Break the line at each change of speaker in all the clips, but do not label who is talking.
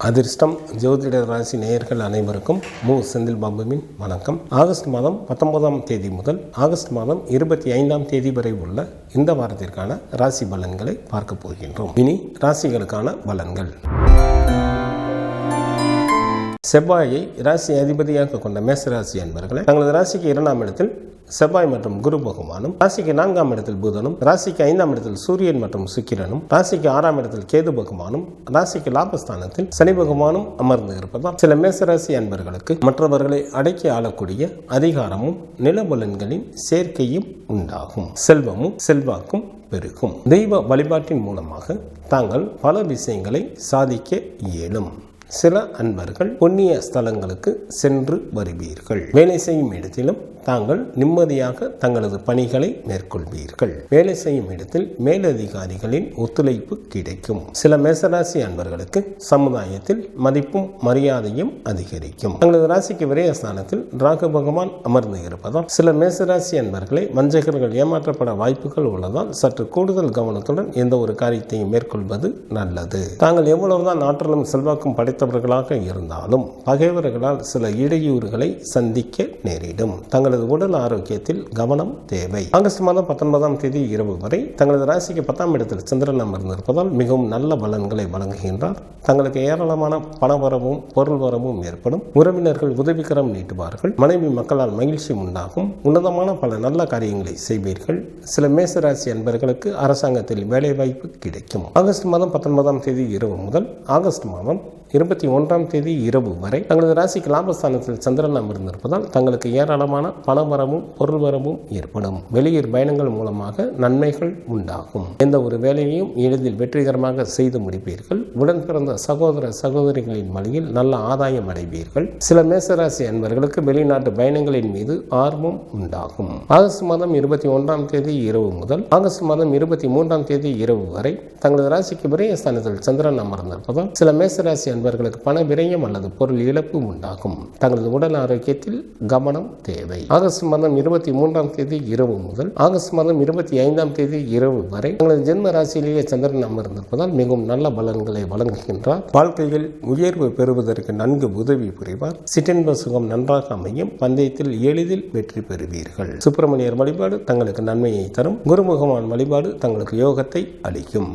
அதிர்ஷ்டம் ஜோதிட ராசி நேயர்கள் அனைவருக்கும் செந்தில் பாபுவின் வணக்கம். ஆகஸ்ட் மாதம் 19ஆம் தேதி முதல் ஆகஸ்ட் மாதம் 25ஆம் தேதி வரை உள்ள இந்த வாரத்திற்கான ராசி பலன்களை பார்க்க போகின்றோம். இனி ராசிகளுக்கான பலன்கள். செவ்வாயை ராசி அதிபதியாக கொண்ட மேசராசி அன்பர்களை தங்களது ராசிக்கு 2ஆம் இடத்தில் செவ்வாய் மற்றும் குரு பகவானும், ராசிக்கு 4ஆம் இடத்தில் புதனும், ராசிக்கு 5ஆம் இடத்தில் சூரியன் மற்றும் சுக்கிரனும், ராசிக்கு 6ஆம் இடத்தில் கேது பகவானும், ராசிக்கு லாபஸ்தானத்தில் சனி பகவானும் அமர்ந்து இருப்பதால் சில மேசராசி அன்பர்களுக்கு மற்றவர்களை அடக்கி ஆளக்கூடிய அதிகாரமும் நிலபலன்களின் சேர்க்கையும் உண்டாகும். செல்வமும் செல்வாக்கும் பெருகும். தெய்வ வழிபாட்டின் மூலமாக தாங்கள் பல விஷயங்களை சாதிக்க இயலும். சில அன்பர்கள் புண்ணிய ஸ்தலங்களுக்கு சென்று வருவீர்கள். வேலை செய்யும் இடத்திலும் தாங்கள் நிம்மதியாக தங்களது பணிகளை மேற்கொள்வீர்கள். வேலை செய்யும் இடத்தில் மேலதிகாரிகளின் ஒத்துழைப்பு கிடைக்கும். சில மேசராசி அன்பர்களுக்கு சமுதாயத்தில் மதிப்பும் மரியாதையும் அதிகரிக்கும். தங்களது ராசிக்கு விரயஸ்தானத்தில் ராகு பகவான் அமர்ந்து இருப்பதால் சில மேசராசி அன்பர்களை வஞ்சகர்கள் ஏமாற்றப்பட வாய்ப்புகள் உள்ளதால் சற்று கூடுதல் கவனத்துடன் எந்த ஒரு காரியத்தையும் மேற்கொள்வது நல்லது. தாங்கள் எவ்வளவுதான் ஆற்றலும் செல்வாக்கும் படைத்தவர்களாக இருந்தாலும் பகைவர்களால் சில இடையூறுகளை சந்திக்க நேரிடும். தங்களது உடல் ஆரோக்கியத்தில் கவனம் தேவை. ஆகஸ்ட் மாதம் 19ஆம் தேதி இரவு வரை தங்களது ராசிக்கு 10ஆம் இடத்தில் சந்திரன் அமர்ந்திருப்பதால் மிகவும் நல்ல பலன்களை வழங்குகின்றார். தங்களுக்கு ஏராளமான பணவரவும் பொருள் வரவும் ஏற்படும். உறவினர்கள் உதவிகரம் நீட்டுவார்கள். மனைவி மக்களால் மகிழ்ச்சி உண்டாகும். உன்னதமான பல நல்ல காரியங்களை செய்வீர்கள். சில மேசராசி அன்பர்களுக்கு அரசாங்கத்தில் வேலை வாய்ப்பு கிடைக்கும். ஆகஸ்ட் மாதம் 19ஆம் தேதி இரவு முதல் ஆகஸ்ட் மாதம் 21ஆம் தேதி இரவு வரை தங்களது ராசிக்கு லாபஸ்தானத்தில் சந்திரன் அமர்ந்திருப்பதால் தங்களுக்கு ஏராளமான பணவரமும் பொருள் வரவும் ஏற்படும். வெளியூர் பயணங்கள் மூலமாக நன்மைகள் உண்டாகும். எந்த ஒரு வேலையையும் எளிதில் வெற்றிகரமாக செய்து முடிப்பீர்கள். உடன் பிறந்த சகோதர சகோதரிகளின் வழியில் நல்ல ஆதாயம் அடைவீர்கள். சில மேசராசி அன்பர்களுக்கு வெளிநாட்டு பயணங்களின் மீது ஆர்வம் உண்டாகும். ஆகஸ்ட் மாதம் 21ஆம் தேதி இரவு முதல் ஆகஸ்ட் மாதம் 23ஆம் தேதி இரவு வரை தங்களது ராசிக்கு விரயஸ்தானத்தில் சந்திரன் அமர்ந்திருப்பதால் சில மேசராசி அன்பர்களுக்கு பண விரயம் அல்லது பொருள் இழப்பு உண்டாகும். தங்களது உடல் ஆரோக்கியத்தில் கவனம் தேவை. ஆகஸ்ட் மாதம் 23ஆம் தேதி இரவு முதல் ஆகஸ்ட் மாதம் 25ஆம் தேதி இரவு வரை தங்களது ஜென்ம ராசியிலேயே சந்திரன் அமர்ந்திருப்பதால் மிகவும் நல்ல பலன்களை வழங்குகின்றார். வாழ்க்கையில் உயர்வு பெறுவதற்கு நன்கு உதவி புரிவார். சிற்றின்ப சுகம் நன்றாக அமையும். பந்தயத்தில் எளிதில் வெற்றி பெறுவீர்கள். சுப்பிரமணியர் வழிபாடு தங்களுக்கு நன்மையை தரும். குரு பகவான் வழிபாடு தங்களுக்கு யோகத்தை அளிக்கும்.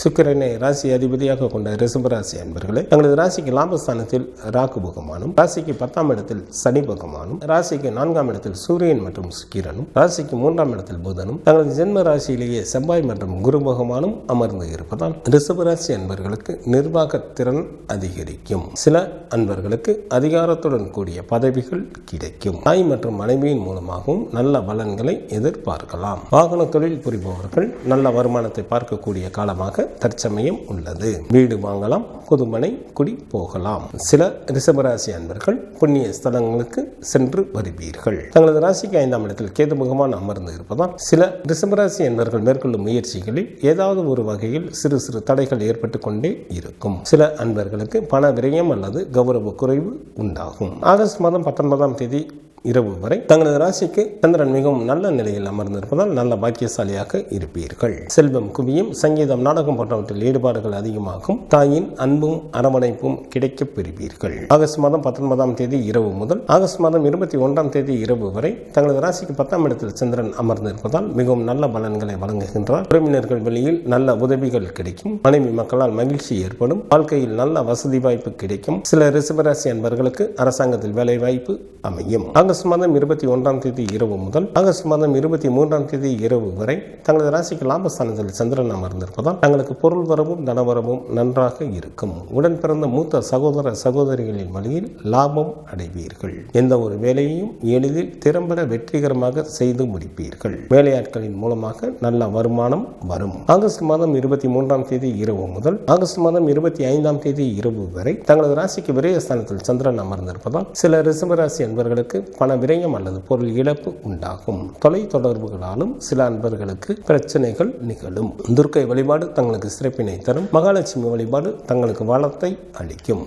சுக்கிரனை ராசி அதிபதியாக கொண்ட ரிஷபராசி அன்பர்களே தங்களது ராசிக்கு லாபஸ்தானத்தில் ராகு பகவானும், ராசிக்கு 10ஆம் இடத்தில் சனி பகவானும், ராசிக்கு 4ஆம் இடத்தில் சூரியன் மற்றும் சுக்கிரனும், ராசிக்கு 3ஆம் இடத்தில் புதனும், தங்களது ஜென்ம ராசியிலேயே செவ்வாய் மற்றும் குரு பகவானும் அமர்ந்து இருப்பதால் ரிஷபராசி அன்பர்களுக்கு நிர்வாக திறன் அதிகரிக்கும். சில அன்பர்களுக்கு அதிகாரத்துடன் கூடிய பதவிகள் கிடைக்கும். தாய் மற்றும் மனைவியின் மூலமாகவும் நல்ல பலன்களை எதிர்பார்க்கலாம். வாகன தொழில் புரிபவர்கள் நல்ல வருமானத்தை பார்க்கக்கூடிய காலமாக தற்சமயம் உள்ளது. வீடு வாங்கலாம். புதுமனை குடி போகலாம். சில ரிஷபராசி அன்பர்கள் புண்ணிய ஸ்தலங்களுக்கு சென்று வருவீர்கள். தங்களது ராசிக்கு 5ஆம் இடத்தில் கேது பகவான் அமர்ந்து இருப்பதால் சில ரிஷபராசி அன்பர்கள் மேற்கொள்ளும் முயற்சிகளில் ஏதாவது ஒரு வகையில் சிறு சிறு தடைகள் ஏற்பட்டு கொண்டே இருக்கும். சில அன்பர்களுக்கு பண விரயம் அல்லது கௌரவ குறைவு உண்டாகும். ஆகஸ்ட் மாதம் 19ஆம் தேதி இரவு வரை தங்களது ராசிக்கு சந்திரன் மிகவும் நல்ல நிலையில் அமர்ந்திருப்பதால் நல்ல பாக்கியசாலியாக இருப்பீர்கள். செல்வம் குவியும். சங்கீதம், நாடகம் போன்றவற்றில் ஈடுபாடுகள் அதிகமாகும். தாயின் அன்பும் அரவணைப்பும் கிடைக்கப் பெறுவீர்கள். ஆகஸ்ட் மாதம் 19ஆம் தேதி இரவு முதல் ஆகஸ்ட் மாதம் 21ஆம் தேதி இரவு வரை தங்களது ராசிக்கு 10ஆம் இடத்தில் சந்திரன் அமர்ந்திருப்பதால் மிகவும் நல்ல பலன்களை வழங்குகின்றார். உறவினர்கள் வெளியில் நல்ல உதவிகள் கிடைக்கும். மனைவி மக்களால் மகிழ்ச்சி ஏற்படும். வாழ்க்கையில் நல்ல வசதி வாய்ப்பு கிடைக்கும். சில ரிஷபராசி அன்பர்களுக்கு அரசாங்கத்தில் வேலை வாய்ப்பு அமையும். ஆகஸ்ட் மாதம் 21ஆம் தேதி இரவு முதல் ஆகஸ்ட் மாதம் 23ஆம் தேதி இரவு வரை தங்களது ராசிக்கு லாபஸ்தானத்தில் சந்திரன் அமர்ந்திருப்பதால் தங்களுக்கு பொருள் வரவும் தனவரவும் நன்றாக இருக்கும். உடன் பிறந்த மூத்த சகோதர சகோதரிகளின் வழியில் லாபம் அடைவீர்கள். எந்த ஒரு வேலையையும் எளிதில் திறம்பட வெற்றிகரமாக செய்து முடிப்பீர்கள். வேலையாட்களின் மூலமாக நல்ல வருமானம் வரும். ஆகஸ்ட் மாதம் 23ஆம் தேதி இரவு முதல் ஆகஸ்ட் மாதம் 25ஆம் தேதி இரவு வரை தங்களது ராசிக்கு விரயஸ்தானத்தில் சந்திரன் அமர்ந்திருப்பதால் சில ரிஷபராசி அன்பர்களுக்கு பண விரயம் அல்லது பொருள் இழப்பு உண்டாகும். தொலை தொடர்புகளாலும் சில அன்பர்களுக்கு பிரச்சனைகள் நிகழும். துர்க்கை வழிபாடு தங்களுக்கு சிறப்பினை தரும். மகாலட்சுமி வழிபாடு தங்களுக்கு வளத்தை அளிக்கும்.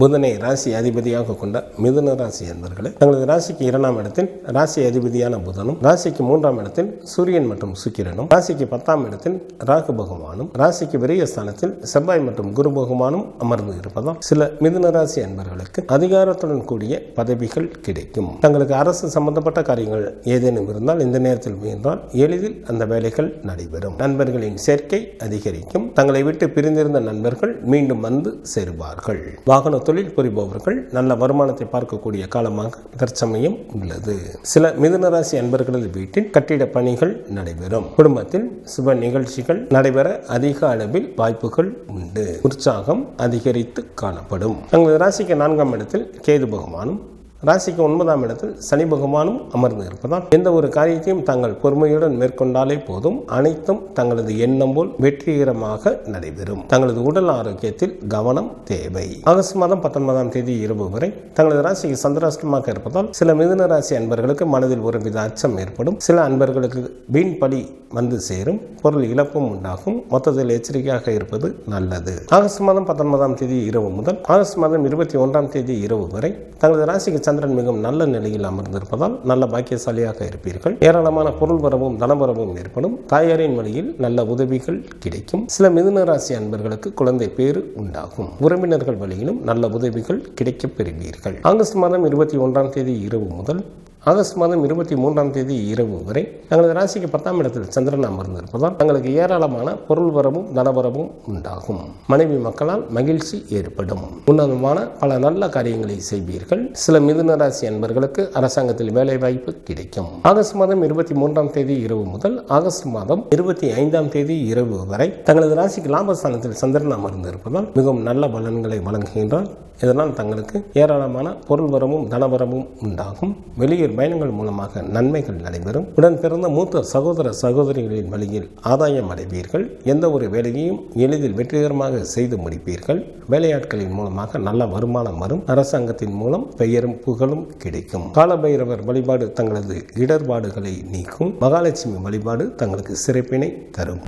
புதனை ராசி அதிபதியாக கொண்ட மிதுன ராசி என்பர்களே, தங்களது ராசிக்கு 2ஆம் இடத்தில் ராசி அதிபதியான புதனும், ராசிக்கு 3ஆம் இடத்தில் சூரியன் மற்றும் சுக்கிரனும், ராசிக்கு 10ஆம் இடத்தில் ராகு பகவானும், ராசிக்கு விரயஸ்தானத்தில் செவ்வாய் மற்றும் குரு பகவானும் அமர்ந்து இருப்பதால் சில மிதுன ராசி என்பர்களுக்கு அதிகாரத்துடன் கூடிய பதவிகள் கிடைக்கும். தங்களுக்கு அரசு சம்பந்தப்பட்ட காரியங்கள் ஏதேனும் இருந்தால் இந்த நேரத்தில் முயன்றால் எளிதில் அந்த வேலைகள் நடைபெறும். நண்பர்களின் சேர்க்கை அதிகரிக்கும். தங்களை விட்டு பிரிந்திருந்த நண்பர்கள் மீண்டும் வந்து சேருவார்கள். வாகன தொழில் புரிபவர்கள் நல்ல வருமானத்தை பார்க்கக்கூடிய காலமாக தற்சமயம் உள்ளது. சில மிதுன ராசி அன்பர்களது வீட்டில் கட்டிட பணிகள் நடைபெறும். குடும்பத்தில் சுப நிகழ்ச்சிகள் நடைபெற அதிக அளவில் வாய்ப்புகள் உண்டு. உற்சாகம் அதிகரித்து காணப்படும். தங்களது ராசிக்கு 4ஆம் இடத்தில் கேது பகவானும், ராசிக்கு 9ஆம் இடத்தில் சனி பகவானும் அமர்ந்து இருப்பதால் எந்த ஒரு காரியத்தையும் தாங்கள் பொறுமையுடன் மேற்கொண்டாலே போதும், அனைத்தும் தங்களது எண்ணம் போல் வெற்றிகரமாக நடைபெறும். தங்களது உடல் ஆரோக்கியத்தில் கவனம் தேவை. ஆகஸ்ட் மாதம் 19ஆம் தேதி இரவு வரை தங்களது ராசிக்கு சந்திராஷ்டமாக இருப்பதால் சில மிதுன ராசி அன்பர்களுக்கு மனதில் ஒருவித அச்சம் ஏற்படும். சில அன்பர்களுக்கு வீண் பழி வந்து சேரும். பொருள் இழப்பும் உண்டாகும். மொத்தத்தில் எச்சரிக்கையாக இருப்பது நல்லது. ஆகஸ்ட் மாதம் 19ஆம் தேதி இரவு முதல் ஆகஸ்ட் மாதம் 21ஆம் தேதி இரவு வரை தங்களது ராசிக்கு சந்திரன் மிகவும் நல்ல நிலையில் அமர்ந்திருப்பதால் நல்ல பாக்கியசாலியாக இருப்பீர்கள். ஏராளமான பொருள் வரவும் தனவரவும் ஏற்படும். தாயாரின் வழியில் நல்ல உதவிகள் கிடைக்கும். சில மிதுன ராசி அன்பர்களுக்கு குழந்தை பேறு உண்டாகும். உறவினர்கள் வழியிலும் நல்ல உதவிகள் கிடைக்கப் பெறுவீர்கள். ஆகஸ்ட் மாதம் 21ஆம் தேதி இரவு முதல் ஆகஸ்ட் மாதம் 23ஆம் தேதி இரவு வரை தங்களது ராசிக்கு 10ஆம் இடத்தில் சந்திரன் அமர்ந்திருப்பதால் தங்களுக்கு ஏராளமான பொருள் வரவும் தனவரவும் உண்டாகும். மனைவி மக்களால் மகிழ்ச்சி ஏற்படும். உன்னதமான பல நல்ல காரியங்களை செய்வீர்கள். சில மிதுன ராசி அன்பர்களுக்கு அரசாங்கத்தில் வேலை வாய்ப்பு கிடைக்கும். ஆகஸ்ட் மாதம் 23ஆம் தேதி இரவு முதல் ஆகஸ்ட் மாதம் 25ஆம் தேதி இரவு வரை தங்களது ராசிக்கு லாபஸ்தானத்தில் சந்திரன் அமர்ந்திருப்பதால் மிகவும் நல்ல பலன்களை வழங்குகின்றார். இதனால் தங்களுக்கு ஏராளமான பொருள் வரவும் தனவரவும் உண்டாகும். வெளியூர் பயணங்கள் மூலமாக நன்மைகள் நடைபெறும். உடன் பிறந்த மூத்த சகோதர சகோதரிகளின் வழியில் ஆதாயம் அடைவீர்கள். எந்த ஒரு வேலையையும் எளிதில் வெற்றிகரமாக செய்து முடிப்பீர்கள். வேலையாட்களின் மூலமாக நல்ல வருமானம் வரும். அரசாங்கத்தின் மூலம் பெயரும் புகழும் கிடைக்கும். காலபைரவர் வழிபாடு தங்களது இடர்பாடுகளை நீக்கும். மகாலட்சுமி வழிபாடு தங்களுக்கு சிறப்பினை தரும்.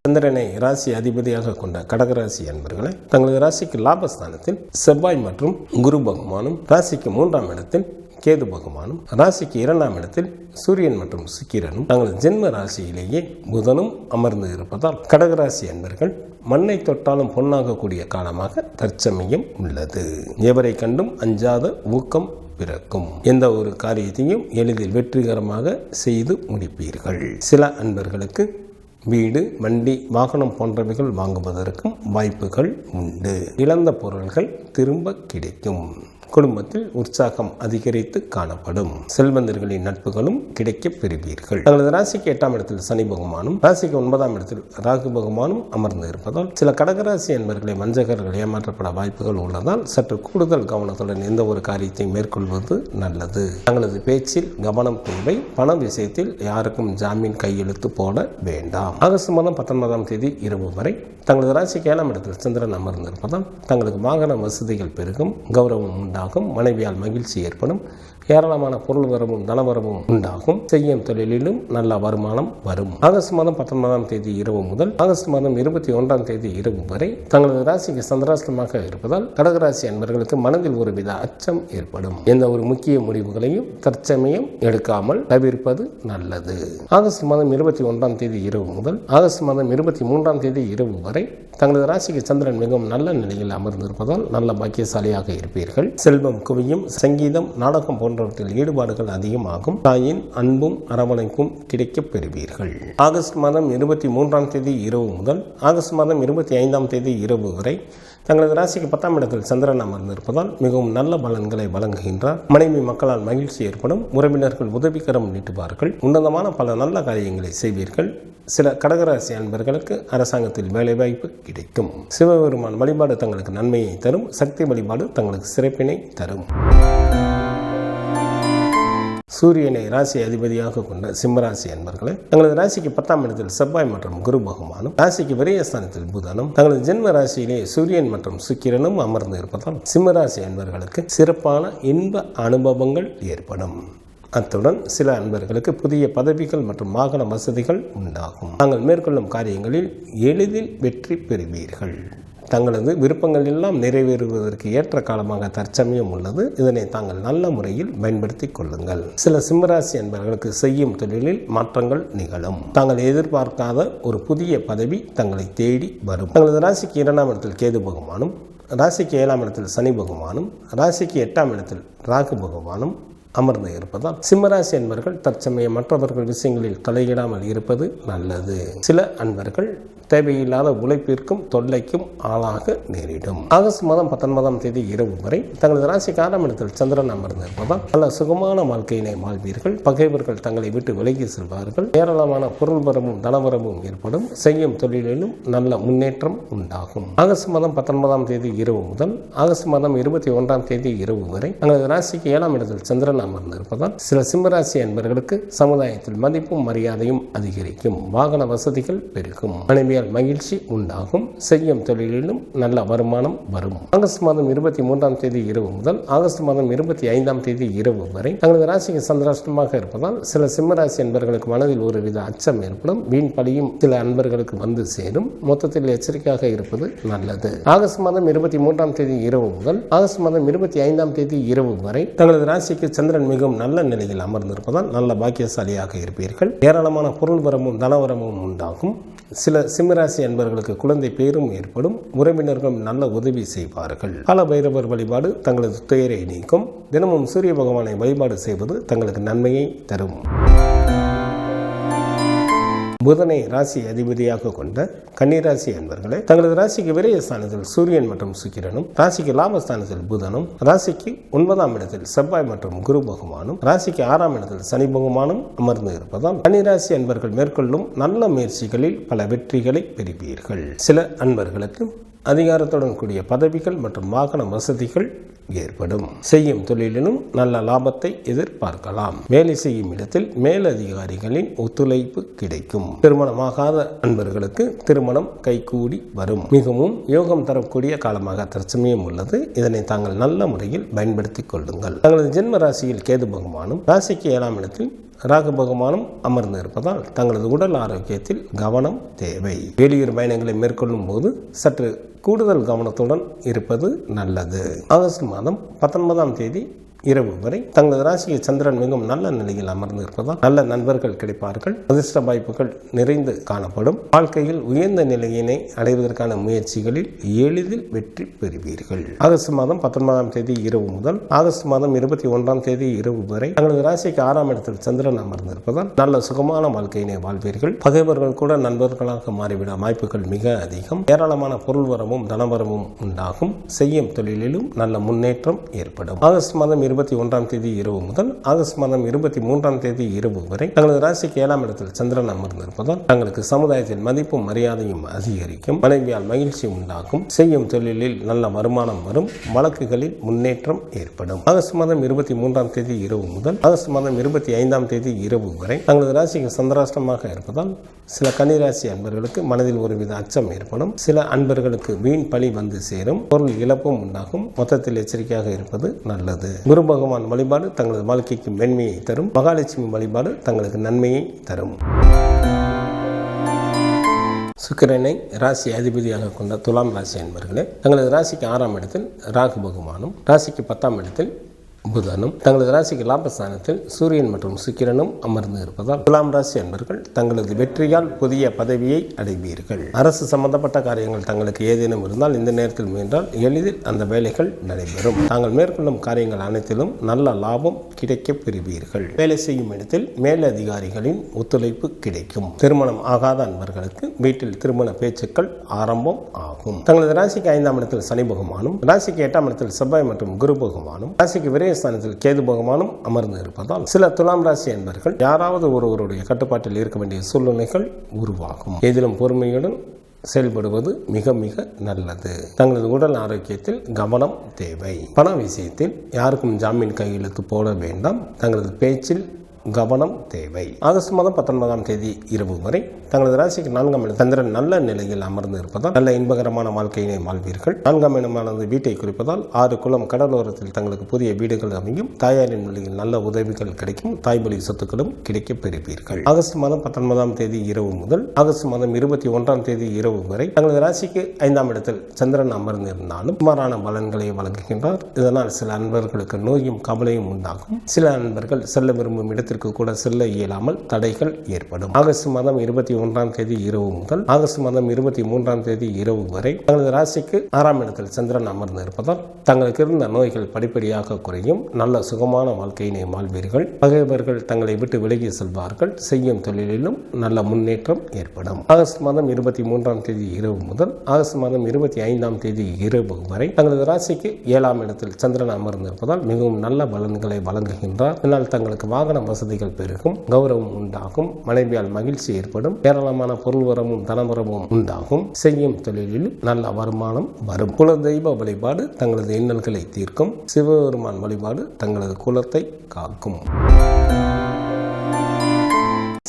சந்திரனை ராசி அதிபதியாக கொண்ட கடகராசி அன்பர்களை, தங்களது ராசிக்கு லாபஸ்தானத்தில் செவ்வாய் மற்றும் குரு பகவானும், ராசிக்கு 3ஆம் இடத்தில் கேது பகவானும், ராசிக்கு 2ஆம் இடத்தில் சூரியன் மற்றும் சுக்கிரனும், தங்களது ஜென்ம ராசியிலேயே புதனும் அமர்ந்து இருப்பதால் கடகராசி அன்பர்கள் மண்ணை தொட்டாலும் பொன்னாகக்கூடிய காலமாக தற்சமயம் உள்ளது. எவரை கண்டும் அஞ்சாத ஊக்கம் பிறக்கும். எந்த ஒரு காரியத்தையும் எளிதில் வெற்றிகரமாக செய்து முடிப்பீர்கள். சில அன்பர்களுக்கு வீடு, வண்டி, வாகனம் போன்றவைகள் வாங்குவதற்கும் வாய்ப்புகள் உண்டு. இழந்த பொருள்கள் திரும்ப கிடைக்கும். குடும்பத்தில் உற்சாகம் அதிகரித்து காணப்படும். செல்வந்தர்களின் நட்புகளும் கிடைக்கப் பெறுவீர்கள். தங்களது ராசிக்கு 8ஆம் இடத்தில் சனி பகவானும், ராசிக்கு 9ஆம் இடத்தில் ராகு பகவானும் அமர்ந்து இருப்பதால் சில கடகராசி என்பர்களை வஞ்சகர்கள் ஏமாற்றப்பட வாய்ப்புகள் உள்ளதால் சற்று கூடுதல் கவனத்துடன் எந்த ஒரு காரியத்தையும் மேற்கொள்வது நல்லது. தங்களது பேச்சில் கவனம் தேவை. பண விஷயத்தில் யாருக்கும் ஜாமீன் கையெழுத்து போட வேண்டாம். ஆகஸ்ட் மாதம் 19ஆம் தேதி இரவு வரை தங்களது ராசிக்கு 7ஆம் இடத்தில் சந்திரன் அமர்ந்திருப்பதால் தங்களுக்கு வாகன வசதிகள் பெருகும். கௌரவம் உண்டாகும். மனைவியால் மகிழ்ச்சி ஏற்படும். ஏராளமான பொருள் வரவும் தனவரவும் உண்டாகும். செய்யும் தொழிலிலும் நல்ல வருமானம் வரும். ஆகஸ்ட் மாதம் 19ஆம் தேதி இரவு முதல் ஆகஸ்ட் மாதம் 21ஆம் தேதி இரவு வரை தங்களது ராசிக்கு சந்திராஷ்டமாக இருப்பதால் கடகராசி அன்பர்களுக்கு மனதில் ஒருவித அச்சம் ஏற்படும். எந்த ஒரு முக்கிய முடிவுகளையும் தற்சமயம் எடுக்காமல் தவிர்ப்பது நல்லது. ஆகஸ்ட் மாதம் 21ஆம் தேதி இரவு முதல் ஆகஸ்ட் மாதம் 23ஆம் தேதி இரவு வரை தங்களது ராசிக்கு சந்திரன் மிகவும் நல்ல நிலையில் அமர்ந்திருப்பதால் நல்ல பாக்கியசாலியாக இருப்பீர்கள். செல்வம் குவியும். சங்கீதம், நாடகம் போன்றவற்றில் ஈடுபாடுகள் அதிகமாகும். தாயின் அன்பும் அரவணைப்பும் கிடைக்கப் பெறுவீர்கள். ஆகஸ்ட் மாதம் 23ஆம் தேதி இரவு முதல் ஆகஸ்ட் மாதம் 25ஆம் தேதி இரவு வரை தங்களது ராசிக்கு 10ஆம் இடத்தில் சந்திரன் அமர்ந்திருப்பதால் மிகவும் நல்ல பலன்களை வழங்குகின்றார். மனைவி மக்களால் மகிழ்ச்சி ஏற்படும். உறவினர்கள் உதவிகரம் நீட்டுவார்கள். உன்னதமான பல நல்ல காரியங்களை செய்வீர்கள். சில கடகராசி அன்பர்களுக்கு அரசாங்கத்தில் வேலைவாய்ப்பு கிடைக்கும். சிவபெருமான் வழிபாடு தங்களுக்கு நன்மையை தரும். சக்தி வழிபாடு தங்களுக்கு சிறப்பினை தரும். சூரியனை ராசி அதிபதியாக கொண்ட சிம்மராசி அன்பர்களே, தங்களது ராசிக்கு 10ஆம் இடத்தில் செவ்வாய் மற்றும் குரு பகவானும், ராசிக்கு விரயஸ்தானத்தில் புதனும், தங்களது ஜென்ம ராசியிலே சூரியன் மற்றும் சுக்கிரனும் அமர்ந்து இருப்பதால் சிம்மராசி அன்பர்களுக்கு சிறப்பான இன்ப அனுபவங்கள் ஏற்படும். அத்துடன் சில அன்பர்களுக்கு புதிய பதவிகள் மற்றும் வாகன வசதிகள் உண்டாகும். தாங்கள் மேற்கொள்ளும் காரியங்களில் எளிதில் வெற்றி பெறுவீர்கள். தங்களது விருப்பங்கள் எல்லாம் நிறைவேறுவதற்கு ஏற்ற காலமாக தற்சமயம் உள்ளது. இதனை தாங்கள் நல்ல முறையில் பயன்படுத்தி கொள்ளுங்கள். சில சிம்மராசி அன்பர்களுக்கு செய்யும் தொழிலில் மாற்றங்கள் நிகழும். தாங்கள் எதிர்பார்க்காத ஒரு புதிய பதவி தங்களை தேடி வரும். தங்களது ராசிக்கு 2ஆம் இடத்தில் கேது பகவானும், ராசிக்கு 7ஆம் இடத்தில் சனி பகவானும், ராசிக்கு 8ஆம் இடத்தில் ராகு பகவானும் அமர்ந்து இருப்பதால் சிம்மராசி அன்பர்கள் தற்சமயம் மற்றவர்கள் விஷயங்களில் தலையிடாமல் இருப்பது நல்லது. சில அன்பர்கள் தேவையில்லாத உழைப்பிற்கும் தொல்லைக்கும் ஆளாக நேரிடும். ஆகஸ்ட் மாதம் 19ஆம் தேதி இரவு வரை தங்களது ராசிக்கு 6ஆம் இடத்தில் சந்திரன் அமர்ந்து இருப்பதால் நல்ல சுகமான வாழ்க்கையினை வாழ்வீர்கள். பகைவர்கள் தங்களை விட்டு விலகி செல்வார்கள். ஏராளமான பொருள் வரவும் தனவரவும் ஏற்படும். செய்யும் தொழிலிலும் நல்ல முன்னேற்றம் உண்டாகும். ஆகஸ்ட் மாதம் 19ஆம் தேதி இரவு முதல் ஆகஸ்ட் மாதம் 21ஆம் தேதி இரவு வரை தங்களது ராசிக்கு 7ஆம் இடத்தில் சந்திரன் அமர்ந்து இருப்பதால் சில சிம்மராசி அன்பர்களுக்கு சமுதாயத்தில் மதிப்பும் மரியாதையும் அதிகரிக்கும். வாகன வசதிகள் பெருகும். மனைவியால் மகிழ்ச்சி உண்டாகும். செய்யும் தொழிலிலும் நல்ல வருமானம் வரும். ஆகஸ்ட் மாதம் 23ஆம் தேதி இரவு முதல் ஆகஸ்ட் மாதம் 25ஆம் தேதி இரவு வரை தங்களது ராசிக்கு சந்திராஷ்டமாக இருப்பதால் சில சிம்மராசி அன்பர்களுக்கு மனதில் ஒருவித அச்சம் ஏற்படும். வீண் பழியும் சில அன்பர்களுக்கு வந்து சேரும். மொத்தத்தில் எச்சரிக்கையாக இருப்பது நல்லது. ஆகஸ்ட் மாதம் 23ஆம் தேதி இரவு முதல் ஆகஸ்ட் மாதம் 25ஆம் தேதி இரவு வரை தங்களது ராசிக்கு சந்திரன் மிகவும் நல்ல நிலையில் அமர்ந்திருப்பதால் நல்ல பாக்கியசாலியாக இருப்பீர்கள். ஏராளமான பொருள் வரமும் தனவரமும் உண்டாகும். சில சிம்மராசி அன்பர்களுக்கு குழந்தை பேரும் ஏற்படும். உறவினர்களும் நல்ல உதவி செய்வார்கள். கால பைரவர் வழிபாடு தங்களது துயரை நீக்கும். தினமும் சூரிய பகவானை வழிபாடு செய்வது தங்களுக்கு நன்மையை தரும். புதனை ராசி அதிபதியாக கொண்ட கன்னிராசி அன்பர்களே, தங்களது ராசிக்கு விரயஸ்தானத்தில் சூரியன் மற்றும் சுக்கிரனும், ராசிக்கு லாபஸ்தானத்தில் புதனும், ராசிக்கு 9ஆம் இடத்தில் செவ்வாய் மற்றும் குரு பகவானும், ராசிக்கு 6ஆம் இடத்தில் சனி பகவானும் அமர்ந்து இருப்பதால் கன்னிராசி அன்பர்கள் மேற்கொள்ளும் நல்ல முயற்சிகளில் பல வெற்றிகளை பெறுவீர்கள். சில அன்பர்களுக்கு அதிகாரத்துடன் கூடிய பதவிகள் மற்றும் வாகன வசதிகள் ஏற்படும். செய்யும் தொழிலிலும் நல்ல லாபத்தை எதிர்பார்க்கலாம். வேலை செய்யும் இடத்தில் மேலதிகாரிகளின் ஒத்துழைப்பு கிடைக்கும். திருமணமாகாத அன்பர்களுக்கு திருமணம் கைகூடி வரும். மிகவும் யோகம் தரக்கூடிய காலமாக தற்சமயம் உள்ளது. இதனை தாங்கள் நல்ல முறையில் பயன்படுத்திக் கொள்ளுங்கள். தங்களது ஜென்ம ராசியில் கேது பகவானும், ராசிக்கு 7ஆம் இடத்தில் ராகு பகவானும் அமர்ந்து இருப்பதால் தங்களது உடல் ஆரோக்கியத்தில் கவனம் தேவை. வெளியூர் பயணங்களை மேற்கொள்ளும் போது சற்று கூடுதல் கவனத்துடன் இருப்பது நல்லது. ஆகஸ்ட் மாதம் 19ஆம் தேதி இரவு வரை தங்களது ராசிக்கு சந்திரன் மிகவும் நல்ல நிலையில் அமர்ந்து இருப்பதால் நல்ல நண்பர்கள் கிடைப்பார்கள். அதிர்ஷ்ட வாய்ப்புகள் நிறைந்து காணப்படும். வாழ்க்கையில் உயர்ந்த நிலையினை அடைவதற்கான முயற்சிகளில் எளிதில் வெற்றி பெறுவீர்கள். ஆகஸ்ட் மாதம் 19ஆம் தேதி இரவு முதல் ஆகஸ்ட் மாதம் 21ஆம் தேதி இரவு வரை தங்களது ராசிக்கு 6ஆம் இடத்தில் சந்திரன் அமர்ந்து இருப்பதால் நல்ல சுகமான வாழ்க்கையினை வாழ்வீர்கள். பகைவர்கள் கூட நண்பர்களாக மாறிவிட வாய்ப்புகள் மிக அதிகம். ஏராளமான பொருள் வரவும் தனவரவும் உண்டாகும். செய்யும் தொழிலிலும் நல்ல முன்னேற்றம் ஏற்படும். ஆகஸ்ட் மாதம் 21ஆம் தேதி இரவு முதல் ஆகஸ்ட் மாதம் 23ஆம் தேதி இரவு வரை தங்களது ராசிக்கு 7ஆம் இடத்தில் சந்திரன் அமர்ந்திருப்பதால் தங்களுக்கு சமுதாயத்தில் மதிப்பும் மரியாதையும் அதிகரிக்கும். மனைவியால் மகிழ்ச்சி உண்டாகும். செய்யும் தொழிலில் நல்ல வருமானம் வரும். வழக்குகளில் முன்னேற்றம் ஏற்படும். ஆகஸ்ட் மாதம் 23ஆம் தேதி இரவு முதல் ஆகஸ்ட் மாதம் 25ஆம் தேதி இரவு வரை தங்களது ராசிக்கு சந்திராஷ்டமாக இருப்பதால் சில கன்னிராசி அன்பர்களுக்கு மனதில் ஒருவித அச்சம் ஏற்படும். சில அன்பர்களுக்கு வீண் பழி வந்து சேரும். பொருள் இழப்பும் உண்டாகும். மொத்தத்தில் எச்சரிக்கையாக இருப்பது நல்லது. குரு பகவான் வழிபாடு தங்களது வாழ்க்கைக்கு மென்மையை தரும். மகாலட்சுமி வழிபாடு தங்களுக்கு நன்மையை தரும். சுக்கிரனை ராசி அதிபதியாக கொண்ட துலாம் ராசி அன்பர்களே, தங்களது ராசிக்கு 6ஆம் இடத்தில் ராகு பகவானும், ராசிக்கு 10ஆம் இடத்தில் புதனும், தங்களது ராசிக்கு லாபஸ்தானத்தில் சூரியன் மற்றும் சுக்கிரனும் அமர்ந்து இருப்பதால் துலாம் ராசி அன்பர்கள் தங்களது வெற்றியால் புதிய பதவியை அடைவீர்கள். அரசு சம்பந்தப்பட்ட காரியங்கள் தங்களுக்கு ஏதேனும் இருந்தால் இந்த நேரத்தில் முயன்றால் எளிதில் அந்த வேலைகள் நடைபெறும். தாங்கள் மேற்கொள்ளும் காரியங்கள் அனைத்திலும் நல்ல லாபம் கிடைக்க பெறுவீர்கள். வேலை செய்யும் இடத்தில் மேலதிகாரிகளின் ஒத்துழைப்பு கிடைக்கும். திருமணம் ஆகாத அன்பர்களுக்கு வீட்டில் திருமண பேச்சுக்கள் ஆரம்பம் ஆகும். தங்களது ராசிக்கு 5ஆம் இடத்தில் சனி பகவானும், ராசிக்கு 8ஆம் இடத்தில் செவ்வாய் மற்றும் குரு பகவானும், ராசிக்கு ஸ்தானத்தில் கேது பகவானும் அமர்ந்து இருப்பதால் சில துலாம் ராசி அன்பர்கள் யாராவது ஒருவருடைய கட்டுப்பாட்டில் இருக்க வேண்டிய சூழ்நிலைகள் உருவாகும். எதிலும் பொறுமையுடன் செயல்படுவது மிக மிக நல்லது. தங்களது உடல் ஆரோக்கியத்தில் கவனம் தேவை. பண விஷயத்தில் யாருக்கும் ஜாமீன் கையெழுத்து போட வேண்டாம். தங்களது பேச்சில் கவனம் தேவை. ஆகஸ்ட் மாதம் 19ஆம் தேதி இரவு வரை தங்களது ராசிக்கு 4ஆம் இடம் சந்திரன் நல்ல நிலையில் அமர்ந்து இருப்பதால் நல்ல இன்பகரமான வாழ்க்கையினை வாழ்வீர்கள். 4ஆம் இடமானது வீட்டை குறிப்பதால் 6 குளம் கடலோரத்தில் தங்களுக்கு புதிய வீடுகள் அமையும். தாயாரின் வழியில் நல்ல உதவிகள் கிடைக்கும். தாய்வழி சொத்துக்களும் கிடைக்க பெறுவீர்கள். ஆகஸ்ட் மாதம் 19ஆம் தேதி இரவு முதல் ஆகஸ்ட் மாதம் 21ஆம் தேதி இரவு வரை தங்களது ராசிக்கு 5ஆம் இடத்தில் சந்திரன் அமர்ந்திருந்தாலும் சுமாரான பலன்களை வழங்குகின்றார். இதனால் சில அன்பர்களுக்கு நோயும் கவலையும் உண்டாகும். சில அன்பர்கள் செல்ல விரும்பும் இடத்திற்கு கூட செல்ல இயலாமல் தடைகள் ஏற்படும். ஆகஸ்ட் மாதம் 21ஆம் தேதி இரவு முதல் ஆகஸ்ட் மாதம் 23ஆம் தேதி இரவு வரை தங்களது ராசிக்கு 6ஆம் இடத்தில் சந்திரன் அமர்ந்து இருப்பதால் தங்களுக்கு இருந்த நோய்கள் படிப்படியாக குறையும். நல்ல சுகமான வாழ்க்கையினை வாழ்வீர்கள். பகைவர்கள் தங்களை விட்டு விலகி செல்வார்கள். செய்யும் தொழிலிலும் நல்ல முன்னேற்றம் ஏற்படும். ஆகஸ்ட் மாதம் 23ஆம் தேதி இரவு முதல் ஆகஸ்ட் மாதம் 25ஆம் தேதி இரவு வரை தங்களது ராசிக்கு 7ஆம் இடத்தில் சந்திரன் அமர்ந்திருப்பதால் மிகவும் நல்ல பலன்களை வழங்குகின்றார். இதனால் தங்களுக்கு வாகன வசதிகள் பெருகும். கௌரவம் உண்டாகும். மனைவியால் மகிழ்ச்சி ஏற்படும். ஏராளமான பொருள் வரமும் தனவரமும் உண்டாகும். செய்யும் தொழிலில் நல்ல வருமானம் வரும். குல தெய்வ வழிபாடு தங்களது இன்னல்களை தீர்க்கும். சிவபெருமான் வழிபாடு தங்களது குலத்தை காக்கும்.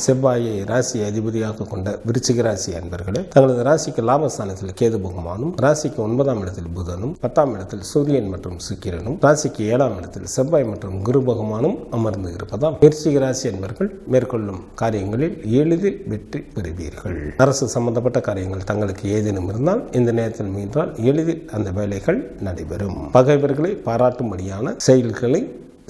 செவ்வாயை ராசி அதிபதியாக கொண்ட விருச்சிக ராசி அன்பர்களே, தங்களது ராசிக்கு லாபஸ்தானத்தில் கேது பகவானும், ராசிக்கு 9ஆம் இடத்தில் புதனும், 10ஆம் இடத்தில் சூரியன் மற்றும் சுக்கிரனும், ராசிக்கு 7ஆம் இடத்தில் செவ்வாய் மற்றும் குரு பகவானும் அமர்ந்து இருப்பதால் விருச்சிக ராசி அன்பர்கள் மேற்கொள்ளும் காரியங்களில் எளிதில் வெற்றி பெறுவீர்கள். அரசு சம்பந்தப்பட்ட காரியங்கள் தங்களுக்கு ஏதேனும் இருந்தால் இந்த நேரத்தில் முயன்றால் எளிதில் அந்த வேலைகள் நடைபெறும். பகைவர்களை பாராட்டும்படியான செயல்களை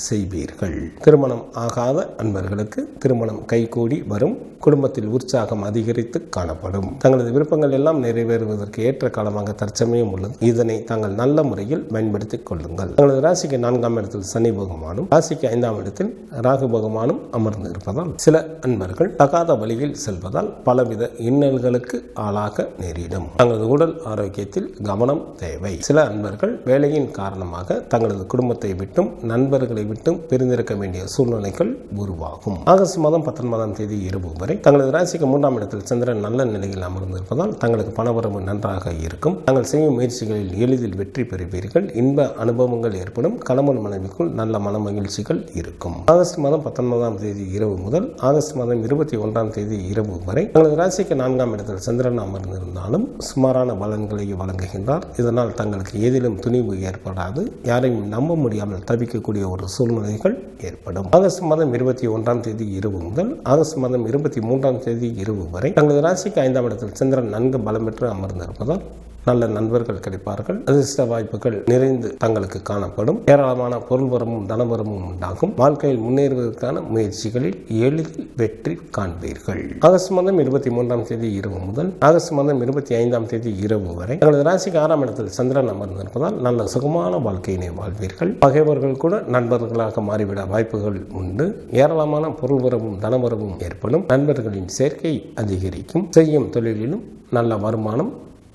செய்வீர்கள். திருமணம் ஆகாத அன்பர்களுக்கு திருமணம் கைகூடி வரும். குடும்பத்தில் உற்சாகம் அதிகரித்து காணப்படும். தங்களது விருப்பங்கள் எல்லாம் நிறைவேறுவதற்கு ஏற்ற காலமாக தற்சமயம் உள்ளது. இதனை தாங்கள் நல்ல முறையில் பயன்படுத்திக் கொள்ளுங்கள். தங்களது ராசிக்கு 4ஆம் இடத்தில் சனி பகவானும், ராசிக்கு 5ஆம் இடத்தில் ராகு பகவானும் அமர்ந்து இருப்பதால் சில அன்பர்கள் தகாத வழியில் செல்வதால் பலவித இன்னல்களுக்கு ஆளாக நேரிடும். தங்களது உடல் ஆரோக்கியத்தில் கவனம் தேவை. சில அன்பர்கள் வேலையின் காரணமாக தங்களது குடும்பத்தை விட்டும் நண்பர்களை விட்டும் பிரிந்திருக்க வேண்டிய சூழ்நிலைகள் உருவாகும். ஆகஸ்ட் மாதம் 19ஆம் தேதி இரவு வரை தங்களது ராசிக்கு 3ஆம் இடத்தில் சந்திரன் நல்ல நிலையில் அமர்ந்திருப்பதால் தங்களுக்கு பணவரவு நன்றாக இருக்கும். தாங்கள் செய்யும் முயற்சிகளில் எளிதில் வெற்றி பெறுவீர்கள். இன்ப அனுபவங்கள் ஏற்படும். கணவன் மனைவிக்குள் நல்ல மன மகிழ்ச்சிகள் இருக்கும். ஆகஸ்ட் மாதம் 19ஆம் தேதி இரவு முதல் ஆகஸ்ட் மாதம் 21ஆம் தேதி இரவு வரை தங்களது ராசிக்கு 4ஆம் இடத்தில் சந்திரன் அமர்ந்திருந்தாலும் சுமாரான பலன்களை வழங்குகின்றார். இதனால் தங்களுக்கு எதிலும் துணிவு ஏற்படாது. யாரையும் நம்ப முடியாமல் தவிக்கக்கூடிய ஒரு சூழ்நிலைகள் ஏற்படும். ஆகஸ்ட் மாதம் 21ஆம் தேதி இரவு முதல் ஆகஸ்ட் மாதம் 23ஆம் தேதி இரவு வரை தங்களது ராசிக்கு 5ஆம் இடத்தில் சந்திரன் நன்கு பலம் பெற்று அமர்ந்திருப்பதால் நல்ல நண்பர்கள் கிடைப்பார்கள். அதிர்ஷ்ட வாய்ப்புகள் நிறைந்து தங்களுக்கு காணப்படும். ஏராளமான பொருள் வரமும் தனவரமும் உண்டாகும். வாழ்க்கையில் முன்னேறுவதற்கான முயற்சிகளில் எளிதில் வெற்றி காண்பீர்கள். ஆகஸ்ட் மாதம் 23ஆம் தேதி இரவு முதல் ஆகஸ்ட் மாதம் 25ஆம் தேதி இரவு வரை தங்களது ராசிக்கு 6ஆம் இடத்தில் சந்திரன் அமர்ந்திருப்பதால் நல்ல சுகமான வாழ்க்கையினை வாழ்வீர்கள். பகைவர்கள் கூட நண்பர்களாக மாறிவிட வாய்ப்புகள் உண்டு. ஏராளமான பொருள் வரவும் தனவரவும் ஏற்படும். நண்பர்களின் சேர்க்கை அதிகரிக்கும். செய்யும் தொழிலிலும் நல்ல வருமானம்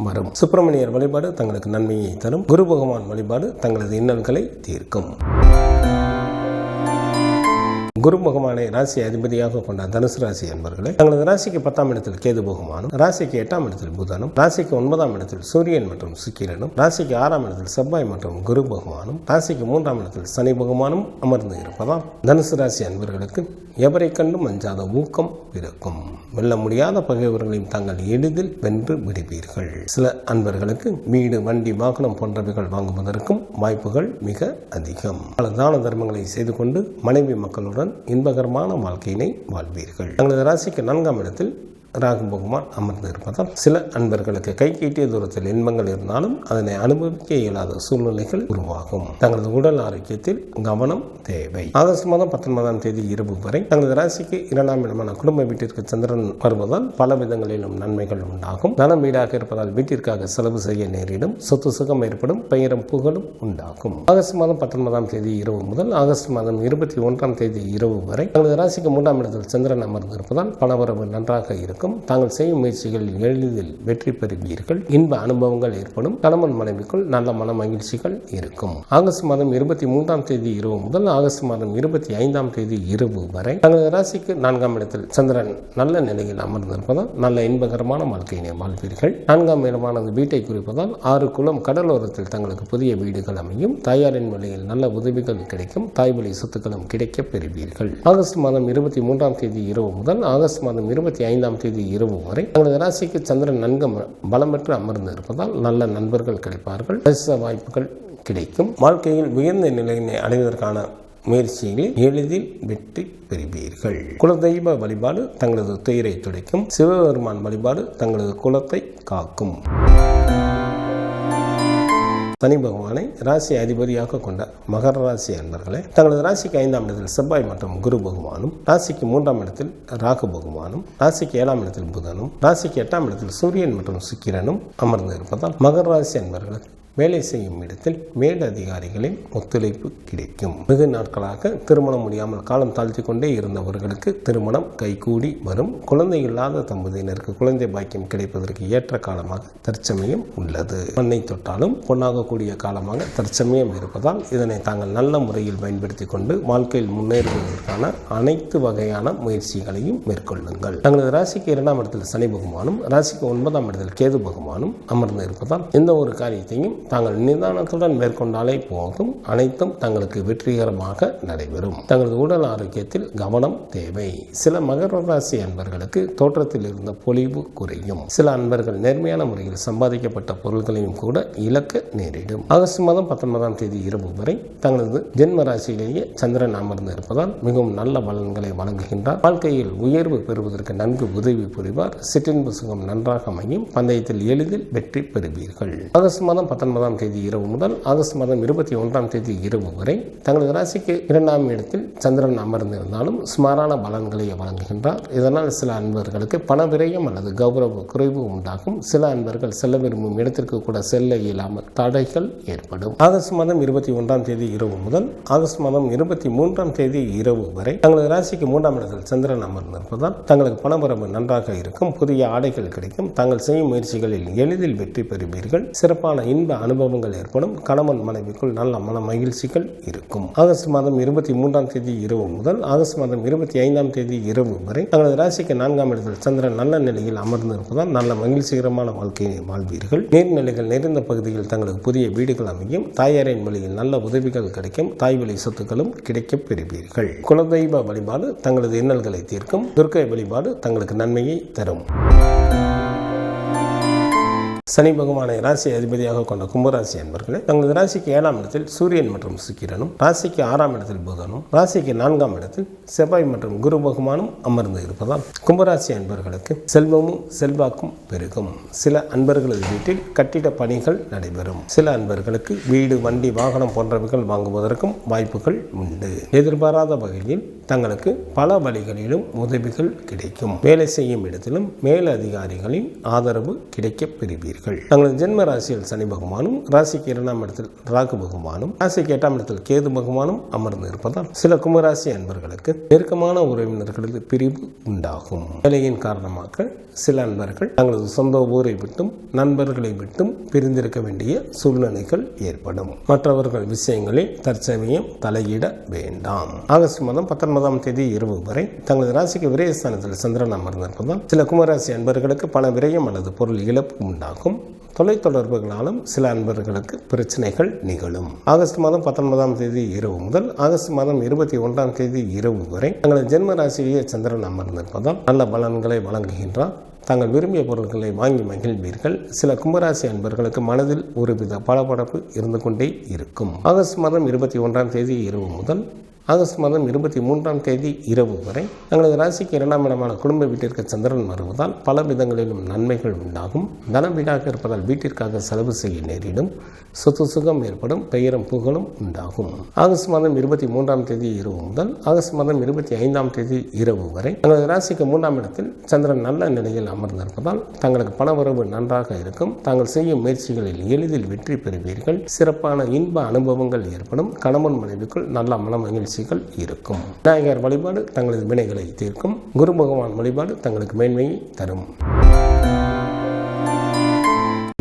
வரும். சுப்பிரமணியர் வழிபாடு தங்களுக்கு நன்மையை தரும். குரு பகவான் வழிபாடு தங்களது இன்னல்களை தீர்க்கும். குரு பகவானை ராசி அதிபதியாக கொண்ட தனுசு ராசி அன்பர்களே, தங்களது ராசிக்கு 10ஆம் இடத்தில் கேது பகவானும், ராசிக்கு 8ஆம் இடத்தில் புதனும், ராசிக்கு 9ஆம் இடத்தில் சூரியன் மற்றும் சுக்கிரனும், ராசிக்கு 6ஆம் இடத்தில் செவ்வாய் மற்றும் குரு பகவானும், ராசிக்கு 3ஆம் இடத்தில் சனி பகவானும் அமர்ந்து இருப்பதால் தனுசு ராசி அன்பர்களுக்கு எவரை கண்டும் அஞ்சாத ஊக்கம் பிறக்கும். வெல்ல முடியாத பகைவர்களையும் தாங்கள் எளிதில் வென்று விடுவீர்கள். சில அன்பர்களுக்கு வீடு, வண்டி, வாகனம் போன்றவைகள் வாங்குவதற்கும் வாய்ப்புகள் மிக அதிகம். பல தான தர்மங்களை செய்து கொண்டு மனைவி மக்களுடன் இன்பகரமான வாழ்க்கையினை வாழ்வீர்கள். தங்களது ராசிக்கு 4ஆம் இடத்தில் ராகு பகவான் அமர்ந்து இருப்பதால் சில அன்பர்களுக்கு கை கீட்டிய தூரத்தில் இன்பங்கள் இருந்தாலும் அதனை அனுபவிக்க இயலாத சூழ்நிலைகள் உருவாகும். தங்களது உடல் ஆரோக்கியத்தில் கவனம் தேவை. ஆகஸ்ட் மாதம் 19ஆம் தேதி இரவு வரை தங்களது ராசிக்கு 2ஆம் இடமான குடும்ப வீட்டிற்கு சந்திரன் வருவதால் பல விதங்களிலும் நன்மைகள் உண்டாகும். தனம் வீடாக இருப்பதால் வீட்டிற்காக செலவு செய்ய நேரிடும். சொத்து சுகம் ஏற்படும். பெயரும் புகழும் உண்டாகும். ஆகஸ்ட் மாதம் 19ஆம் தேதி இரவு முதல் ஆகஸ்ட் மாதம் 21ஆம் தேதி இரவு வரை தங்களது ராசிக்கு 3ஆம் இடத்தில் சந்திரன் அமர்ந்து இருப்பதால் பணவரவு நன்றாக இருக்கும். இருக்கும். தாங்கள் செய்யும் முயற்சிகளில் எளிதில் வெற்றி பெறுவீர்கள். இன்ப அனுபவங்கள் ஏற்படும். கணவன் மனைவிக்குள் நல்ல மன மகிழ்ச்சிகள் இருக்கும். ஆகஸ்ட் மாதம் 23ஆம் தேதி இரவு முதல் ஆகஸ்ட் மாதம் 25ஆம் தேதி இரவு வரை தங்களது ராசிக்கு 4ஆம் இடத்தில் சந்திரன் நல்ல நிலையில் அமர்ந்திருப்பதால் நல்ல இன்பகரமான வாழ்க்கையினை வாழ்வீர்கள். 4ஆம் இடமானது வீட்டை குறிப்பதால் 6 குளம் கடலோரத்தில் தங்களுக்கு புதிய வீடுகள் அமையும். தாயாரின் வழியில் நல்ல உதவிகள் கிடைக்கும். தாய்வழி சொத்துக்களும் கிடைக்க பெறுவீர்கள். ஆகஸ்ட் மாதம் 23ஆம் தேதி இரவு முதல் ஆகஸ்ட் மாதம் 25ஆம் தேதி இரவு வரை தங்களது ராசிக்கு சந்திரன் நன்கு பலம் பெற்று அமர்ந்து இருப்பதால் நல்ல நண்பர்கள் கிடைப்பார்கள். வாய்ப்புகள் கிடைக்கும். வாழ்க்கையில் உயர்ந்த நிலையினை அடைவதற்கான முயற்சிகளில் எளிதில் வெற்றி பெறுவீர்கள். குலதெய்வ வழிபாடு தங்களது துயரை துடைக்கும். சிவபெருமான் வழிபாடு தங்களது குலத்தை காக்கும். சனி பகவானை ராசி அதிபதியாக கொண்ட மகர ராசி அன்பர்களே, தங்களது ராசிக்கு 5ஆம் இடத்தில் செவ்வாய் மற்றும் குரு பகவானும், ராசிக்கு 3ஆம் இடத்தில் ராகு பகவானும், ராசிக்கு 7ஆம் இடத்தில் புதனும், ராசிக்கு 8ஆம் இடத்தில் சூரியன் மற்றும் சுக்கிரனும் அமர்ந்து இருப்பதால் மகர ராசி அன்பர்களுக்கு வேலை செய்யும் இடத்தில் மேல் அதிகாரிகளின் ஒத்துழைப்பு கிடைக்கும். வெகு நாட்களாக திருமணம் முடியாமல் காலம் தாழ்த்தி கொண்டே இருந்தவர்களுக்கு திருமணம் கைகூடி வரும். குழந்தை இல்லாத தம்பதியினருக்கு குழந்தை பாக்கியம் கிடைப்பதற்கு ஏற்ற காலமாக தற்சமயம் உள்ளது. மண்ணை தொட்டாலும் பொன்னாகக்கூடிய காலமாக தற்சமயம் இருப்பதால் இதனை தாங்கள் நல்ல முறையில் பயன்படுத்தி கொண்டு வாழ்க்கையில் முன்னேறுவதற்கான அனைத்து வகையான முயற்சிகளையும் மேற்கொள்ளுங்கள். தங்களது ராசிக்கு 2ஆம் இடத்தில் சனி பகவானும், ராசிக்கு 9ஆம் இடத்தில் கேது பகவானும் அமர்ந்து இருப்பதால் எந்த ஒரு காரியத்தையும் தாங்கள் நிதானத்துடன் மேற்கொண்டாலே போதும். அனைத்தும் தங்களுக்கு வெற்றிகரமாக நடைபெறும். தங்களது உடல் ஆரோக்கியத்தில் கவனம் தேவை. சில மகர ராசி அன்பர்களுக்கு தோற்றத்தில் இருந்த பொலிவு குறையும். சில அன்பர்கள் நேர்மையான முறையில் சம்பாதிக்கப்பட்ட பொருட்களையும் கூட இழக்க நேரிடும். ஆகஸ்ட் மாதம் 19ஆம் தேதி இரவு வரை தங்களது ஜென்ம ராசியிலேயே சந்திரன் அமர்ந்து இருப்பதால் மிகவும் நல்ல பலன்களை வழங்குகின்றார். வாழ்க்கையில் உயர்வு பெறுவதற்கு நன்கு உதவி புரிவார். சிற்றின்ப சுகம் நன்றாக அமையும். பந்தயத்தில் எளிதில் வெற்றி பெறுவீர்கள். ஆகஸ்ட் மாதம் 19ஆம் தேதி இரவு முதல் ஆகஸ்ட் மாதம் 21ஆம் தேதி இரவு வரை தங்களது ராசிக்கு 2ஆம் இடத்தில் சந்திரன் அமர்ந்திருந்தாலும் சுமாரான பலன்களை வழங்குகின்றார். இதனால் சில அன்பர்களுக்கு பண விரயம் அல்லது கௌரவ குறைவு உண்டாகும். சில அன்பர்கள் செல்ல விரும்பும் இடத்திற்கு கூட செல்ல இயலாமல் தடைகள் ஏற்படும். ஆகஸ்ட் மாதம் 21ஆம் தேதி இரவு முதல் ஆகஸ்ட் மாதம் 23ஆம் தேதி இரவு வரை தங்களது ராசிக்கு 3ஆம் இடத்தில் சந்திரன் அமர்ந்திருப்பதால் தங்களுக்கு பணவரவு நன்றாக இருக்கும். புதிய ஆடைகள் கிடைக்கும். தாங்கள் செய்யும் முயற்சிகளில் எளிதில் வெற்றி பெறுவீர்கள். சிறப்பான இன்ப அனுபவங்கள் ஏற்படும். கணவன் மனைவிக்குள் நல்ல மன மகிழ்ச்சிகள் இருக்கும். ஆகஸ்ட் மாதம் 23ஆம் தேதி இரவு முதல் ஆகஸ்ட் மாதம் 25ஆம் தேதி இரவு வரை தங்களது ராசிக்கு 4ஆம் இடத்தில் சந்திரன் நல்ல நிலையில் அமர்ந்து இருப்பதால் நல்ல மகிழ்ச்சிகரமான வாழ்க்கையை வாழ்வீர்கள். நீர்நிலைகள் நிறைந்த பகுதியில் தங்களுக்கு புதிய வீடுகள் அமையும். தாயாரின் வழியில் நல்ல உதவிகள் கிடைக்கும். தாய்வழி சொத்துக்களும் கிடைக்கப் பெறுவீர்கள். குலதெய்வ வழிபாடு தங்களது இன்னல்களை தீர்க்கும். துர்க்கை வழிபாடு தங்களுக்கு நன்மையை தரும். சனி பகவானை ராசி அதிபதியாக கொண்ட கும்பராசி அன்பர்களே, தங்களது ராசிக்கு 7ஆம் இடத்தில் சூரியன் மற்றும் சுக்கிரனும், ராசிக்கு 6ஆம் இடத்தில் புதனும், ராசிக்கு 4ஆம் இடத்தில் செவ்வாய் மற்றும் குரு பகவானும் அமர்ந்து இருப்பதால் கும்பராசி அன்பர்களுக்கு செல்வமும் செல்வாக்கும் பெருகும். சில அன்பர்களது வீட்டில் கட்டிட பணிகள் நடைபெறும். சில அன்பர்களுக்கு வீடு, வண்டி, வாகனம் போன்றவைகள் வாங்குவதற்கும் வாய்ப்புகள் உண்டு. எதிர்பாராத வகையில் தங்களுக்கு பல வழிகளிலும் உதவிகள் கிடைக்கும். வேலை செய்யும் இடத்திலும் மேல் அதிகாரிகளின் ஆதரவு கிடைக்கப் பெறுவீர்கள். தங்களது ஜென்ம ராசியில் சனி பகவானும், ராசிக்கு 2ஆம் இடத்தில் ராகு பகவானும், ராசிக்கு 8ஆம் இடத்தில் கேது பகவானும் அமர்ந்து இருப்பதால் சில கும்பராசி அன்பர்களுக்கு நெருக்கமான உறவினர்களது பிரிவு உண்டாகும். வேலையின் காரணமாக சில அன்பர்கள் தங்களது சொந்த ஊரை விட்டும் நண்பர்களை விட்டும் பிரிந்திருக்க வேண்டிய சூழ்நிலைகள் ஏற்படும். மற்றவர்கள் விஷயங்களில் தற்சமயம் தலையிட வேண்டாம். ஆகஸ்ட் மாதம் 19ஆம் தேதி இரவு வரை தங்களது ராசிக்கு விரயஸ்தானத்தில் சந்திரன் அமர்ந்திருப்பதால் சில கும்பராசி அன்பர்களுக்கு பல விரயம் அல்லது பொருள் இழப்பு உண்டாகும். தொலைத்தொடர்புகளாலும் சில அன்பர்களுக்கு பிரச்சனைகள் நிகழும். ஆகஸ்ட் மாதம் 19ஆம் தேதி இரவு முதல் ஆகஸ்ட் மாதம் 21ஆம் தேதி இரவு வரை தங்களது ஜென்ம ராசியிலேயே சந்திரன் அமர்ந்திருப்பதால் நல்ல பலன்களை வழங்குகின்றார். தாங்கள் விரும்பிய பொருட்களை வாங்கி மகிழ்வீர்கள். சில கும்பராசி அன்பர்களுக்கு மனதில் ஒருவித படபடப்பு இருந்து கொண்டே இருக்கும். ஆகஸ்ட் மாதம் 21ஆம் தேதி இரவு முதல் ஆகஸ்ட் மாதம் 23ஆம் தேதி இரவு வரை தங்களது ராசிக்கு 2ஆம் இடமான குடும்ப வீட்டிற்கு சந்திரன் வருவதால் பல விதங்களிலும் நன்மைகள் உண்டாகும். தன வீடாக இருப்பதால் வீட்டிற்காக செலவு செய்ய நேரிடும். சொத்து சுகம் ஏற்படும். பெயரும் புகழும் உண்டாகும். ஆகஸ்ட் மாதம் 23ஆம் தேதி இரவு முதல் ஆகஸ்ட் மாதம் 25ஆம் தேதி இரவு வரை தங்களது ராசிக்கு 3ஆம் இடத்தில் சந்திரன் நல்ல நிலையில் அமர்ந்திருப்பதால் தங்களுக்கு பணவரவு நன்றாக இருக்கும். தாங்கள் செய்யும் முயற்சிகளில் எளிதில் வெற்றி பெறுவீர்கள். சிறப்பான இன்ப அனுபவங்கள் ஏற்படும். கணவன் மனைவிக்குள் நல்ல மன மகிழ்ச்சி ராசிகள் இருக்கும். விநாயகர் வழிபாடு தங்களது வினைகளை தீர்க்கும். குரு பகவான் வழிபாடு தங்களுக்கு மேன்மையை தரும்.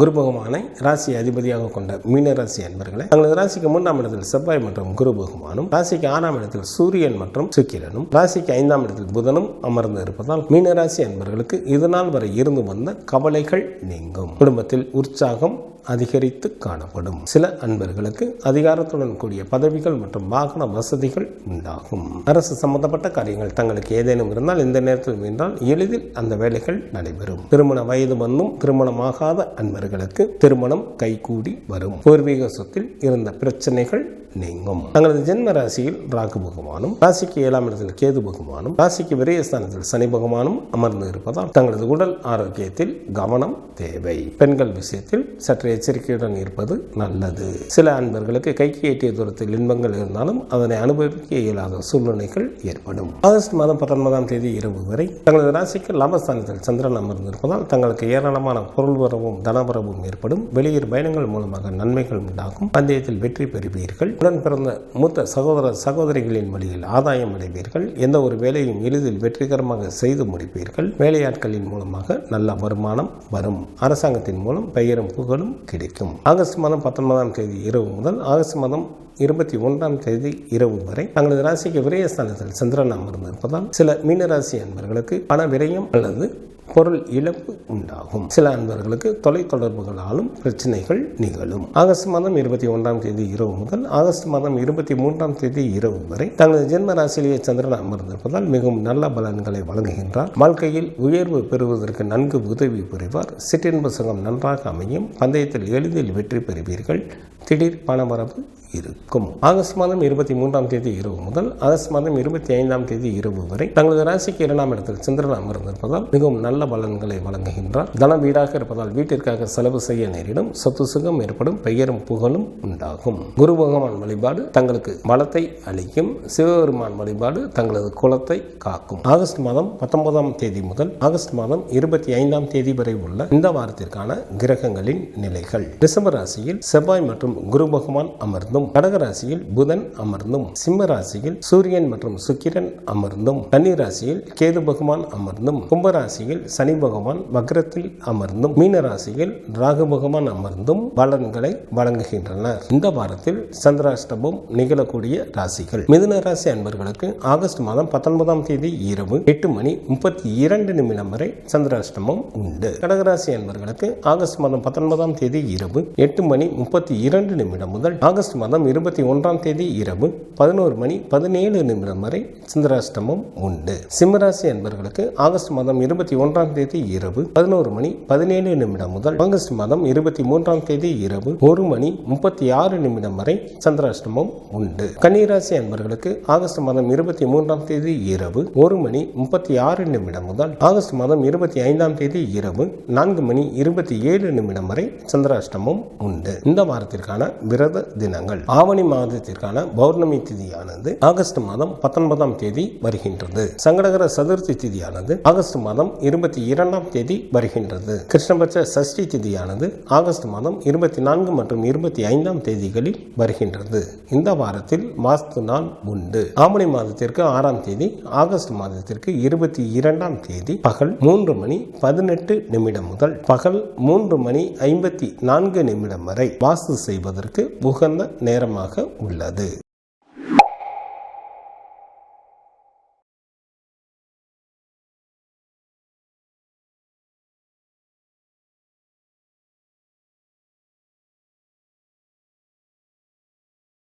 குரு பகவானை ராசி அதிபதியாக கொண்ட மீன ராசி அன்பர்களே, தங்களது ராசிக்கு 3ஆம் இடத்தில் செவ்வாய் மற்றும் குரு பகவானும், ராசிக்கு 6ஆம் இடத்தில் சூரியன் மற்றும் சுக்கிரனும், ராசிக்கு 5ஆம் இடத்தில் புதனும் அமர்ந்து இருப்பதால் மீன ராசி அன்பர்களுக்கு இதுநாள் வரை இருந்து வந்த கவலைகள் நீங்கும். குடும்பத்தில் உற்சாகம் அதிகரித்து காணப்படும். சில அன்பர்களுக்கு அதிகாரத்துடன் கூடிய பதவிகள் மற்றும் வாகன வசதிகள் உண்டாகும். அரசு சம்பந்தப்பட்ட காரியங்கள் தங்களுக்கு ஏதேனும் இருந்தால் இந்த நேரத்தில் முயன்றால் எளிதில் அந்த வேலைகள் நடைபெறும். திருமண வயது வந்தும் திருமணமாகாத அன்பர்களுக்கு திருமணம் கைகூடி வரும். பூர்வீக சொத்தில் இருந்த பிரச்சனைகள் நீங்கும். தங்களது ஜென்ம ராசியில் ராகு பகவானும், ராசிக்கு 7ஆம் இடத்தில் கேது பகவானும், ராசிக்கு விரயஸ்தானத்தில் சனி பகவானும் அமர்ந்து இருப்பதால் தங்களது உடல் ஆரோக்கியத்தில் கவனம் தேவை. பெண்கள் விஷயத்தில் சற்று எச்சரிக்கையுடன் இருப்பது நல்லது. சில அன்பர்களுக்கு கைக்கு எட்டிய தூரத்தில் இன்பங்கள் இருந்தாலும் அதனை அனுபவிக்க இயலாத சூழ்நிலைகள் ஏற்படும். ஆகஸ்ட் மாதம் 19ஆம் தேதி இரவு வரை தங்களது ராசிக்கு லாபஸ்தானத்தில் சந்திரன் அமர்ந்து இருப்பதால் தங்களுக்கு ஏராளமான பொருள் வரவும் தனவரவும் ஏற்படும். வெளியூர் பயணங்கள் மூலமாக நன்மைகள் உண்டாகும். பந்தயத்தில் வெற்றி பெறுவீர்கள். உடன் பிறந்த மூத்த சகோதர சகோதரிகளின் வழியில் ஆதாயம் அடைவீர்கள். எந்த ஒரு வேலையும் எளிதில் வெற்றிகரமாக செய்து முடிப்பீர்கள். வேலையாட்களின் மூலமாக நல்ல வருமானம் வரும். அரசாங்கத்தின் மூலம் பெயரும் புகழும் கிடைக்கும். ஆகஸ்ட் மாதம் 19ஆம் தேதி இரவு முதல் ஆகஸ்ட் மாதம் 21ஆம் தேதி இரவு வரை தங்களது ராசிக்கு விரயஸ்தானத்தில் சந்திரன் அமர்ந்து இருப்பதால் சில மீனராசி அன்பர்களுக்கு பண விரயம் அல்லது பொருள் இழப்பு உண்டாகும். சில அன்பர்களுக்கு தொலைத்தொடர்புகளாலும் பிரச்சனைகள் நிகழும். ஆகஸ்ட் மாதம் 21ஆம் தேதி இரவு முதல் ஆகஸ்ட் மாதம் 23ஆம் தேதி இரவு வரை தங்களது ஜென்ம ராசியிலேயே சந்திரன் அமர்ந்திருப்பதால் மிகவும் நல்ல பலன்களை வழங்குகின்றார். வாழ்க்கையில் உயர்வு பெறுவதற்கு நன்கு உதவி புரிவார். சிற்றின்ப சுகம் நன்றாக அமையும். பந்தயத்தில் எளிதில் வெற்றி பெறுவீர்கள். திடீர் பணவரவு இருக்கும். ஆகஸ்ட் மாதம் 23ஆம் தேதி இரவு முதல் ஆகஸ்ட் மாதம் 25ஆம் தேதி இரவு வரை தங்களது ராசிக்கு 2ஆம் இடத்தில் சந்திரன் அமர்ந்திருப்பதால் மிகவும் நல்ல பலன்களை வழங்குகின்றார். தன வீடாக இருப்பதால் வீட்டிற்காக செலவு செய்ய நேரிடும். சொத்து சுகம் ஏற்படும். பெயரும் புகழும் உண்டாகும். குரு பகவான் வழிபாடு தங்களுக்கு பலத்தை அளிக்கும். சிவபெருமான் வழிபாடு தங்களது குலத்தை காக்கும். ஆகஸ்ட் மாதம் 19ஆம் தேதி முதல் ஆகஸ்ட் மாதம் 25ஆம் தேதி வரை உள்ள இந்த வாரத்திற்கான கிரகங்களின் நிலைகள். ரிஷப ராசியில் செவ்வாய் மற்றும் குரு பகவான் அமர்ந்தும், கடகராசியில் புதன் அமர்ந்தும், சிம்ம ராசியில் சூரியன் மற்றும் சுக்கிரன் அமர்ந்தும், கன்னி ராசியில் கேது பகவான் அமர்ந்தும், கும்பராசியில் சனி பகவான் வக்ரத்தில் அமர்ந்தும், மீன ராசியில் ராகு பகவான் அமர்ந்தும் பலன்களை வழங்குகின்றனர். இந்த வாரத்தில் சந்திராஷ்டமம் நிகழக்கூடிய ராசிகள். மிதுன ராசி அன்பர்களுக்கு ஆகஸ்ட் மாதம் 19ஆம் தேதி இரவு 8:32 வரை சந்திராஷ்டமம் உண்டு. கடகராசி அன்பர்களுக்கு ஆகஸ்ட் மாதம் 19ஆம் தேதி இரவு 8:32 முதல் ஆகஸ்ட் மாதம் 21ஆம் தேதி இரவு 11:17 வரை சந்திராஷ்டமம் உண்டு. சிம்மராசி அன்பர்களுக்கு ஆகஸ்ட் மாதம் 21ஆம் தேதி இரவு 11:17 முதல் ஆகஸ்ட் மாதம் 23ஆம் தேதி இரவு 1:36 வரை சந்திராஷ்டமம் உண்டு. கன்னிராசி அன்பர்களுக்கு ஆகஸ்ட் மாதம் 23ஆம் தேதி இரவு 1:36 முதல் ஆகஸ்ட் மாதம் 25ஆம் தேதி இரவு 4:27 வரை சந்திராஷ்டமம் உண்டு. இந்த வாரத்திற்கான விரத தினங்கள். ஆவணி மாதத்திற்கான பௌர்ணமி திதியானது ஆகஸ்ட் மாதம் 19ஆம் தேதி வருகின்றது. சங்கடகர சதுர்த்தி திதியானது ஆகஸ்ட் மாதம் 22ஆம் தேதி வருகின்றது. கிருஷ்ணபட்ச சஷ்டி திதியானது ஆகஸ்ட் மாதம் 24 மற்றும் 25ஆம் தேதிகளில் வருகின்றது. இந்த வாரத்தில் வாஸ்து நாள் உண்டு. ஆவணி மாதத்திற்கு 6ஆம் தேதி, ஆகஸ்ட் மாதத்திற்கு 22ஆம் தேதி பகல் 3:18 முதல் பகல் 3:54 வரை வாஸ்து செய்வதற்கு உகந்த நேரமாக உள்ளது.